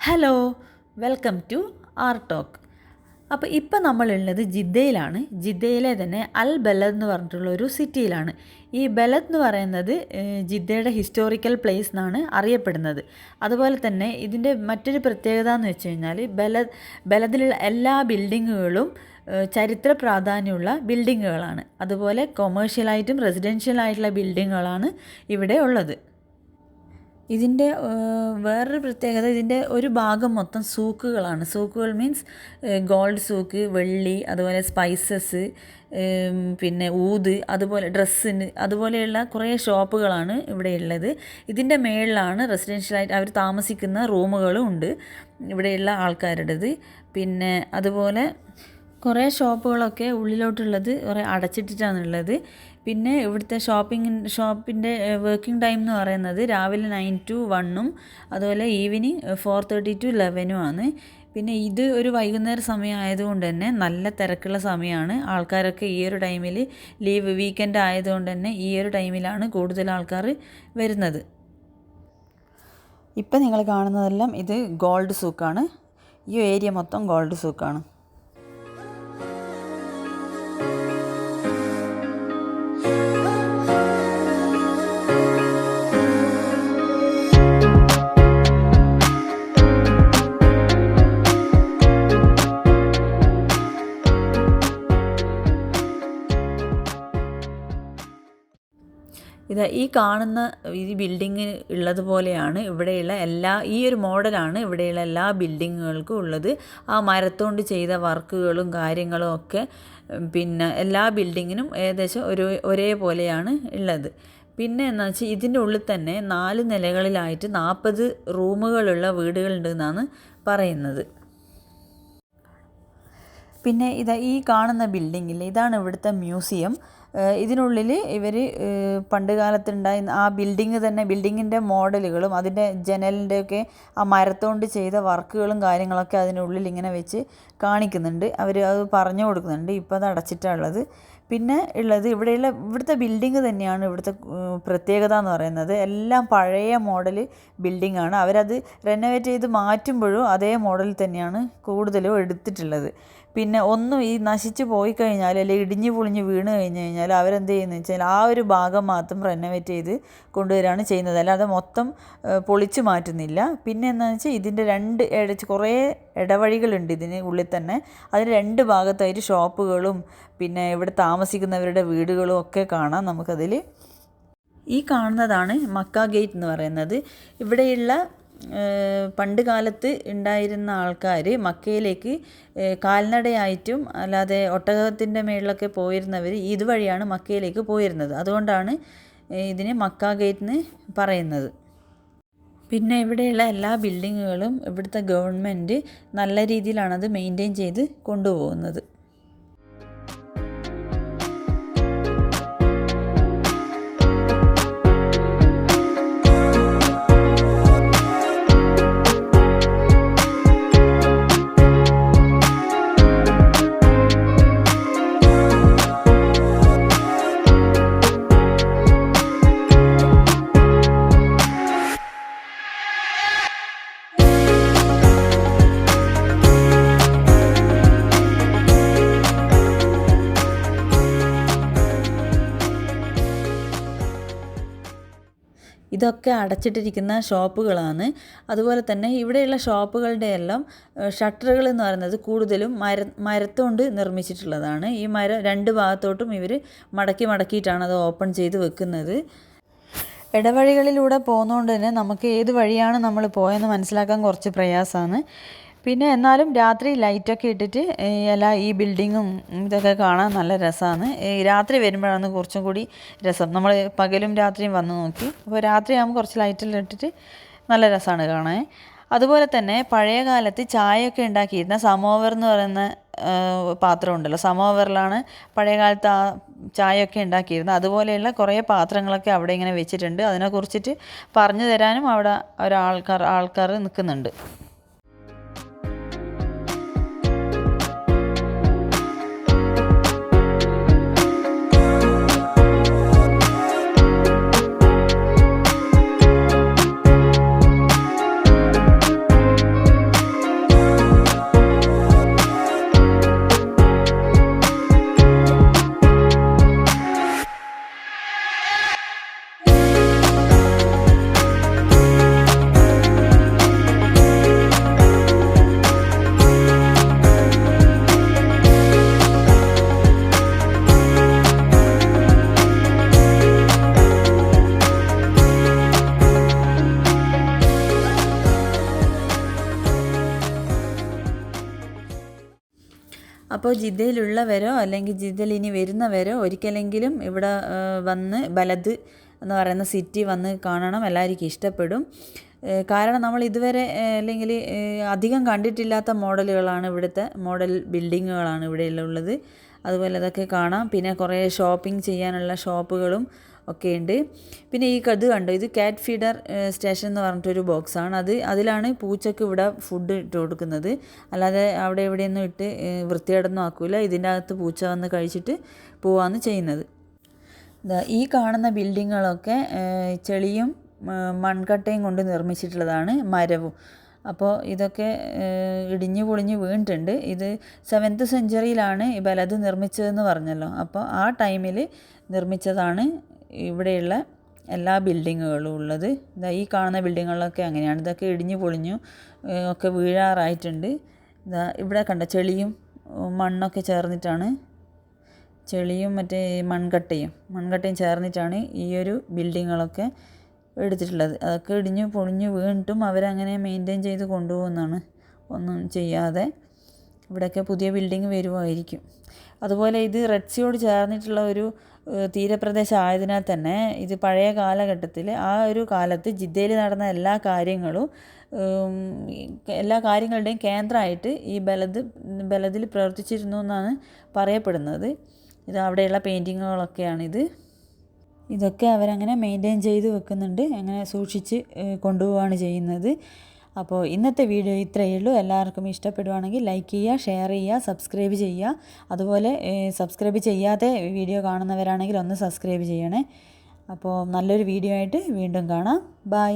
Hello, welcome to R talk. അപ്പോൾ ഇപ്പം നമ്മളുള്ളത് ജിദ്ദയിലാണ്. ജിദ്ദയിലെ തന്നെ അൽ ബലദ് എന്ന് പറഞ്ഞിട്ടുള്ള ഒരു സിറ്റിയിലാണ്. ഈ ബലദ് എന്ന് പറയുന്നത് ജിദ്ദയുടെ ഹിസ്റ്റോറിക്കൽ പ്ലേസ് എന്നാണ് അറിയപ്പെടുന്നത്. അതുപോലെ തന്നെ ഇതിൻ്റെ മറ്റൊരു പ്രത്യേകത എന്ന് വെച്ച് കഴിഞ്ഞാൽ ബലദിലുള്ള എല്ലാ ബിൽഡിങ്ങുകളും ചരിത്ര പ്രാധാന്യമുള്ള ബിൽഡിങ്ങുകളാണ്. അതുപോലെ കൊമേഴ്ഷ്യലായിട്ടും റെസിഡൻഷ്യലായിട്ടുള്ള ബിൽഡിങ്ങുകളാണ് ഇവിടെ ഉള്ളത്. ഇതിൻ്റെ വേറൊരു പ്രത്യേകത, ഇതിൻ്റെ ഒരു ഭാഗം മൊത്തം സൂക്കുകളാണ്. സൂക്കുകൾ മീൻസ് ഗോൾഡ് സൂക്ക്, വെള്ളി, അതുപോലെ സ്പൈസസ്, പിന്നെ ഊത്, അതുപോലെ ഡ്രസ്സിന്, അതുപോലെയുള്ള കുറേ ഷോപ്പുകളാണ് ഇവിടെ ഉള്ളത്. ഇതിൻ്റെ മേളിലാണ് റെസിഡൻഷ്യലായിട്ട് അവർ താമസിക്കുന്ന റൂമുകളും ഉണ്ട് ഇവിടെയുള്ള ആൾക്കാരുടേത്. പിന്നെ അതുപോലെ കുറേ ഷോപ്പുകളൊക്കെ ഉള്ളിലോട്ടുള്ളത് കുറേ അടച്ചിട്ടിട്ടാണുള്ളത്. പിന്നെ ഇവിടുത്തെ ഷോപ്പിൻ്റെ വർക്കിംഗ് ടൈം എന്ന് പറയുന്നത് രാവിലെ 9 to 1 അതുപോലെ ഈവനിങ് 4:30 to 11 ആണ്. പിന്നെ ഇത് ഒരു വൈകുന്നേര സമയം ആയതുകൊണ്ട് തന്നെ നല്ല തിരക്കുള്ള സമയമാണ്. ആൾക്കാരൊക്കെ ഈ ഒരു ടൈമിൽ വീക്കെൻഡ് ആയതുകൊണ്ട് തന്നെ ഈ ഒരു ടൈമിലാണ് കൂടുതൽ ആൾക്കാർ വരുന്നത്. ഇപ്പം നിങ്ങൾ കാണുന്നതെല്ലാം ഇത് ഗോൾഡ് സൂക്കാണ്. ഈ ഏരിയ മൊത്തം ഗോൾഡ് സൂക്കാണ്. ഈ കാണുന്ന ഈ ബിൽഡിങ് ഉള്ളതുപോലെയാണ് ഇവിടെയുള്ള ഈ ഒരു മോഡലാണ് ഇവിടെയുള്ള എല്ലാ ബിൽഡിങ്ങുകൾക്കും ഉള്ളത്. ആ മരത്തുകൊണ്ട് ചെയ്ത വർക്കുകളും കാര്യങ്ങളും ഒക്കെ പിന്നെ എല്ലാ ബിൽഡിങ്ങിനും ഏകദേശം ഒരേപോലെയാണ് ഉള്ളത്. പിന്നെ എന്താ വെച്ചാൽ ഇതിൻ്റെ ഉള്ളിൽ തന്നെ 4 നിലകളിലായിട്ട് 40 റൂമുകളുള്ള വീടുകളുണ്ടെന്നാണ് പറയുന്നത്. പിന്നെ ഈ കാണുന്ന ബിൽഡിങ്ങിൽ ഇതാണ് ഇവിടുത്തെ മ്യൂസിയം. ഇതിനുള്ളിൽ ഇവർ പണ്ട് കാലത്തുണ്ടായി ആ ബിൽഡിങ്ങിൻ്റെ മോഡലുകളും അതിൻ്റെ ജനലിൻ്റെയൊക്കെ ആ മരത്തോണ്ട് ചെയ്ത വർക്കുകളും കാര്യങ്ങളൊക്കെ അതിനുള്ളിൽ ഇങ്ങനെ വെച്ച് കാണിക്കുന്നുണ്ട്. അവർ അത് പറഞ്ഞു കൊടുക്കുന്നുണ്ട്. ഇപ്പോൾ അത് അടച്ചിട്ടുള്ളത്. പിന്നെ ഉള്ളത് ഇവിടുത്തെ ബിൽഡിങ് തന്നെയാണ് ഇവിടുത്തെ പ്രത്യേകത എന്ന് പറയുന്നത്. എല്ലാം പഴയ മോഡൽ ബിൽഡിങ്ങാണ്. അവരത് റെനോവേറ്റ് ചെയ്ത് മാറ്റുമ്പോഴും അതേ മോഡൽ തന്നെയാണ് കൂടുതലും എടുത്തിട്ടുള്ളത്. പിന്നെ ഒന്നും ഈ നശിച്ച് പോയി കഴിഞ്ഞാൽ അല്ലെങ്കിൽ ഇടിഞ്ഞു പൊളിഞ്ഞ് വീണ് കഴിഞ്ഞാൽ അവരെന്ത് ചെയ്യുന്നത് വെച്ചാൽ ആ ഒരു ഭാഗം മാത്രം റെനോവേറ്റ് ചെയ്ത് കൊണ്ടുവരികയാണ് ചെയ്യുന്നത്. അല്ലാതെ മൊത്തം പൊളിച്ച് മാറ്റുന്നില്ല. പിന്നെ എന്താണെന്ന് വെച്ചാൽ ഇതിൻ്റെ കുറേ ഇടവഴികളുണ്ട് ഇതിന് ഉള്ളിൽ തന്നെ. അതിന് 2 ഭാഗത്തായിട്ട് ഷോപ്പുകളും പിന്നെ ഇവിടെ താമസിക്കുന്നവരുടെ വീടുകളും ഒക്കെ കാണാം നമുക്കതിൽ. ഈ കാണുന്നതാണ് മക്ക ഗേറ്റ് എന്ന് പറയുന്നത്. ഇവിടെയുള്ള പണ്ട് കാലത്ത് ഉണ്ടായിരുന്ന ആൾക്കാർ മക്കയിലേക്ക് കാൽനടയായിട്ടും അല്ലാതെ ഒട്ടകത്തിൻ്റെ മേളിലൊക്കെ പോയിരുന്നവർ ഇതുവഴിയാണ് മക്കയിലേക്ക് പോയിരുന്നത്. അതുകൊണ്ടാണ് ഇതിന് മക്ക ഗേറ്റ് എന്ന് പറയുന്നത്. പിന്നെ ഇവിടെയുള്ള എല്ലാ ബിൽഡിങ്ങുകളും ഇവിടുത്തെ ഗവൺമെൻറ് നല്ല രീതിയിലാണത് മെയിൻറ്റെയിൻ ചെയ്ത് കൊണ്ടുപോകുന്നത്. ഇതൊക്കെ അടച്ചിട്ടിരിക്കുന്ന ഷോപ്പുകളാണ്. അതുപോലെ തന്നെ ഇവിടെയുള്ള ഷോപ്പുകളുടെ എല്ലാം ഷട്ടറുകൾ എന്ന് പറയുന്നത് കൂടുതലും മരത്തുകൊണ്ട് നിർമ്മിച്ചിട്ടുള്ളതാണ്. ഈ മരം 2 ഭാഗത്തോട്ടും ഇവർ മടക്കിയിട്ടാണ് അത് ഓപ്പൺ ചെയ്ത് വെക്കുന്നത്. ഇടവഴികളിലൂടെ പോകുന്നതുകൊണ്ട് തന്നെ നമുക്ക് ഏത് വഴിയാണ് നമ്മൾ പോയെന്ന് മനസ്സിലാക്കാൻ കുറച്ച് പ്രയാസമാണ്. പിന്നെ എന്നാലും രാത്രി ലൈറ്റൊക്കെ ഇട്ടിട്ട് ഈ ബിൽഡിങ്ങും ഇതൊക്കെ കാണാൻ നല്ല രസമാണ്. രാത്രി വരുമ്പോഴാണ് കുറച്ചും കൂടി രസം. നമ്മൾ പകലും രാത്രിയും വന്ന് നോക്കി. അപ്പോൾ രാത്രിയാകുമ്പോൾ കുറച്ച് ലൈറ്റെല്ലാം ഇട്ടിട്ട് നല്ല രസമാണ് കാണാൻ. അതുപോലെ തന്നെ പഴയ കാലത്ത് ചായയൊക്കെ ഉണ്ടാക്കിയിരുന്ന സമോവർ എന്ന് പറയുന്ന പാത്രം ഉണ്ടല്ലോ, സമോവറിലാണ് പഴയ കാലത്ത് ആ ചായയൊക്കെ ഉണ്ടാക്കിയിരുന്നത്. അതുപോലെയുള്ള കുറേ പാത്രങ്ങളൊക്കെ അവിടെ ഇങ്ങനെ വെച്ചിട്ടുണ്ട്. അതിനെക്കുറിച്ചിട്ട് പറഞ്ഞു തരാനും അവിടെ ആൾക്കാർ നിൽക്കുന്നുണ്ട്. അപ്പോൾ ജിദ്ദയിലുള്ളവരോ അല്ലെങ്കിൽ ജിദ്ദയിൽ ഇനി വരുന്നവരോ ഒരിക്കലെങ്കിലും ഇവിടെ വന്ന് ബലദ് എന്ന് പറയുന്ന സിറ്റി വന്ന് കാണണം, എല്ലാവർക്കും ഇഷ്ടപ്പെടും. കാരണം നമ്മൾ ഇതുവരെ അല്ലെങ്കിൽ അധികം കണ്ടിട്ടില്ലാത്ത മോഡലുകളാണ് ഇവിടുത്തെ മോഡൽ ബിൽഡിങ്ങുകളാണ് ഇവിടെയുള്ളത്. അതുപോലെ അതൊക്കെ കാണാം. പിന്നെ കുറേ ഷോപ്പിംഗ് ചെയ്യാനുള്ള ഷോപ്പുകളും ഒക്കെ ഉണ്ട്. പിന്നെ ഈ ഇത് കണ്ടോ, ഇത് കാറ്റ് ഫീഡർ സ്റ്റേഷൻ എന്ന് പറഞ്ഞിട്ടൊരു ബോക്സാണ്. അതിലാണ് പൂച്ചക്ക് ഇവിടെ ഫുഡ് ഇട്ട് കൊടുക്കുന്നത്. അല്ലാതെ അവിടെ എവിടെയൊന്നും ഇട്ട് വൃത്തികേടൊന്നും ആക്കൂല. ഇതിൻ്റെ അകത്ത് പൂച്ച വന്ന് കഴിച്ചിട്ട് പോവാന്ന് ചെയ്യുന്നത്. ഈ കാണുന്ന ബിൽഡിങ്ങുകളൊക്കെ ചെളിയും മൺകട്ടയും കൊണ്ട് നിർമ്മിച്ചിട്ടുള്ളതാണ്, മരവും. അപ്പോൾ ഇതൊക്കെ ഇടിഞ്ഞു പൊളിഞ്ഞ് വീണിട്ടുണ്ട്. ഇത് 7th സെഞ്ച്വറിയിലാണ് ഈ ബലദ് നിർമ്മിച്ചതെന്ന് പറഞ്ഞല്ലോ. അപ്പോൾ ആ ടൈമിൽ നിർമ്മിച്ചതാണ് ഇവിടെയുള്ള എല്ലാ ബിൽഡിങ്ങുകളും ഉള്ളത്. ഈ കാണുന്ന ബിൽഡിങ്ങുകളൊക്കെ അങ്ങനെയാണ്. ഇതൊക്കെ ഇടിഞ്ഞു പൊളിഞ്ഞു ഒക്കെ വീഴാറായിട്ടുണ്ട്. ഇവിടെ കണ്ട ചെളിയും മണ്ണൊക്കെ ചേർന്നിട്ടാണ്, ചെളിയും മറ്റേ മൺകട്ടയും ചേർന്നിട്ടാണ് ഈ ഒരു ബിൽഡിങ്ങുകളൊക്കെ എടുത്തിട്ടുള്ളത്. അതൊക്കെ ഇടിഞ്ഞു പൊളിഞ്ഞു വീണിട്ടും അവരങ്ങനെ മെയിൻറ്റെയിൻ ചെയ്ത് കൊണ്ടുപോകുന്നതാണ്, ഒന്നും ചെയ്യാതെ. ഇവിടെയൊക്കെ പുതിയ ബിൽഡിങ് വരുമായിരിക്കും. അതുപോലെ ഇത് റെഡ് സീയോട് ചേർന്നിട്ടുള്ള ഒരു തീരപ്രദേശം ആയതിനാൽ തന്നെ ഇത് പഴയ കാലഘട്ടത്തിൽ ആ ഒരു കാലത്ത് ജിദ്ദയിൽ നടന്ന എല്ലാ കാര്യങ്ങളുടെയും കേന്ദ്രമായിട്ട് ഈ ബലദിൽ പ്രവർത്തിച്ചിരുന്നു എന്നാണ് പറയപ്പെടുന്നത്. ഇത് അവിടെയുള്ള പെയിൻറ്റിങ്ങുകളൊക്കെയാണിത്. ഇതൊക്കെ അവരങ്ങനെ മെയിൻറ്റെയിൻ ചെയ്ത് വെക്കുന്നുണ്ട്, അങ്ങനെ സൂക്ഷിച്ച് കൊണ്ടുപോവുകയാണ് ചെയ്യുന്നത്. അപ്പോൾ ഇന്നത്തെ വീഡിയോ ഇത്രയേ ഉള്ളൂ. എല്ലാവർക്കും ഇഷ്ടപ്പെടുവാണെങ്കിൽ ലൈക്ക് ചെയ്യുക, ഷെയർ ചെയ്യുക, സബ്സ്ക്രൈബ് ചെയ്യുക. അതുപോലെ സബ്സ്ക്രൈബ് ചെയ്യാതെ വീഡിയോ കാണുന്നവരാണെങ്കിൽ ഒന്ന് സബ്സ്ക്രൈബ് ചെയ്യണേ. അപ്പോൾ നല്ലൊരു വീഡിയോ ആയിട്ട് വീണ്ടും കാണാം. ബൈ.